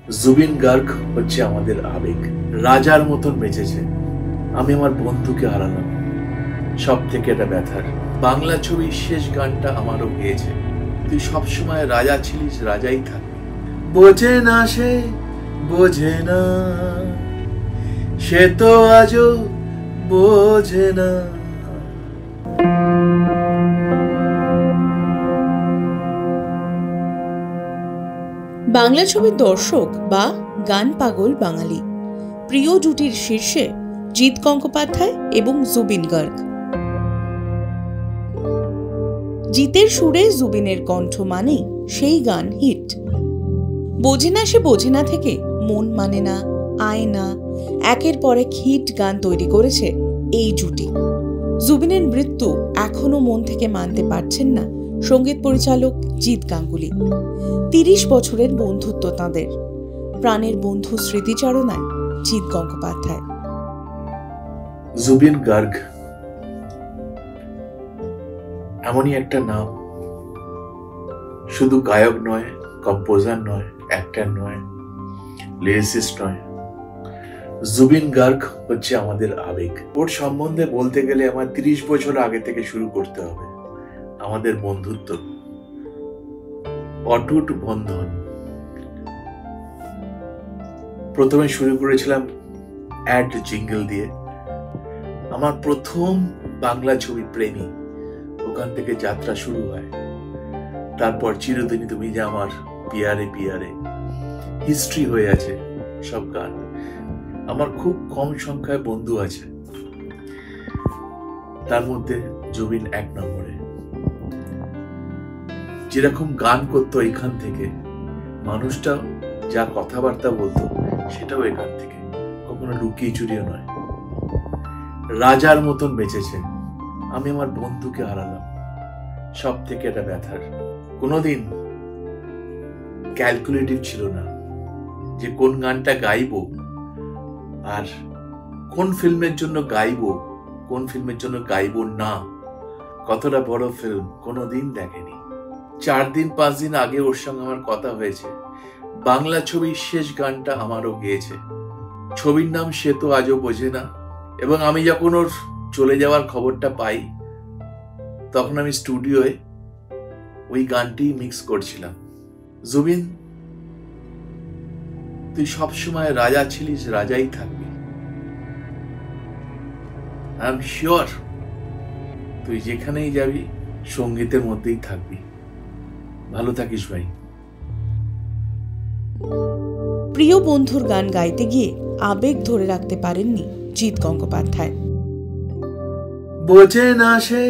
জুবিন গার্গ হচ্ছে আমাদের আবেগ। রাজার মতন বেঁচেছে। আমি আমার বন্ধুকে হারালাম, সব থেকে এটা ব্যথার। বাংলা ছবির শেষ গানটা আমারও গেয়েছে, তুই সবসময় রাজা ছিলিস, রাজাই থাকবি। বোঝে না সে, বোঝে না, সে তো আজও বোঝে না। বাংলা ছবির দর্শক বা গান পাগল বাঙালি প্রিয় জুটির শীর্ষে জিৎ গঙ্গোপাধ্যায় এবং জুবিন গার্গ। জিতের সুরে জুবিনের কণ্ঠ মানেই সেই গান হিট। বোঝে না সে বোঝে না থেকে মন মানে না, আয় না, একের পর এক হিট গান তৈরি করেছে এই জুটি। জুবিনের মৃত্যু এখনো মন থেকে মানতে পারছেন না সঙ্গীত পরিচালক জিৎ গাঙ্গুলি। ৩০ বছরের বন্ধুত্ব তাঁদের। প্রাণের বন্ধু স্মৃতিচারণায় জিৎ গঙ্গোপাধ্যায়। জুবিন গার্গ এমনই একটা নাম, শুধু গায়ক নয়, কম্পোজার নয়, অ্যাক্টর নয়, লিরিসিস্ট নয়। জুবিন গার্গ হচ্ছে আমাদের আবেগ। ওর সম্বন্ধে বলতে গেলে আমার ৩০ বছর আগে থেকে শুরু করতে হবে। আমাদের বন্ধুত্ব অটুট বন্ধন। প্রথমে শুরু করেছিলাম অ্যাড জিঙ্গল দিয়ে। আমার প্রথম বাংলা ছবি প্রেমী, ওখান থেকে যাত্রা শুরু হয়। তারপর চিরদিনই তুমি যে আমার, পিয়ারে পিয়ারে, হিস্ট্রি হয়ে আছে সব গান। আমার খুব কম সংখ্যায় বন্ধু আছে, তার মধ্যে জুবিন ১ নম্বরে। যেরকম গান করতো এখান থেকে, মানুষটা যা কথাবার্তা বলতো সেটাও এখান থেকে, কখনো লুকিয়ে চুরিও নয়। রাজার মতন বেঁচেছে। আমি আমার বন্ধুকে হারালাম, সব থেকে এটা ব্যথার। কোনোদিন ক্যালকুলেটিভ ছিল না যে কোন গানটা গাইবো আর কোন ফিল্মের জন্য গাইবো, কোন ফিল্মের জন্য গাইবো না। কতটা বড় ফিল্ম কোনোদিন দেখেনি। ৪ দিন ৫ দিন আগে ওর সঙ্গে আমার কথা হয়েছে। বাংলা ছবির শেষ গানটা আমারও গেয়েছে। ছবির নাম সে তো আজও বোঝে না। এবং আমি যখন ওর চলে যাওয়ার খবরটা পাই, তখন আমি স্টুডিওয়ে ওই গানটি মিক্স করছিলাম। জুবিন, তুই সবসময় রাজা ছিলিস, রাজাই থাকবি। আই এম শিওর তুই যেখানেই যাবি সঙ্গীতের মধ্যেই থাকবি। ভালো থাকিস ভাই। প্রিয় বন্ধুর গান গাইতে গিয়ে আবেগ ধরে রাখতে পারেননি জিৎ গঙ্গোপাধ্যায়। বোঝে না সে,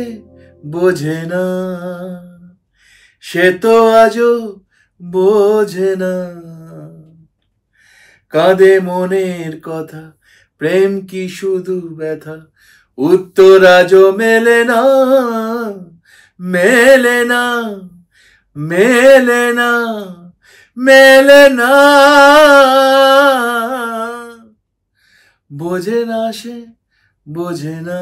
বোঝে না, সে তো আজও বোঝে না। কাঁদে মনের কথা, প্রেম কি শুধু ব্যথা, উত্তর আজও মেলে না, মেলে না, মেলে না, মেলে না। বোঝে না সে, বোঝে না।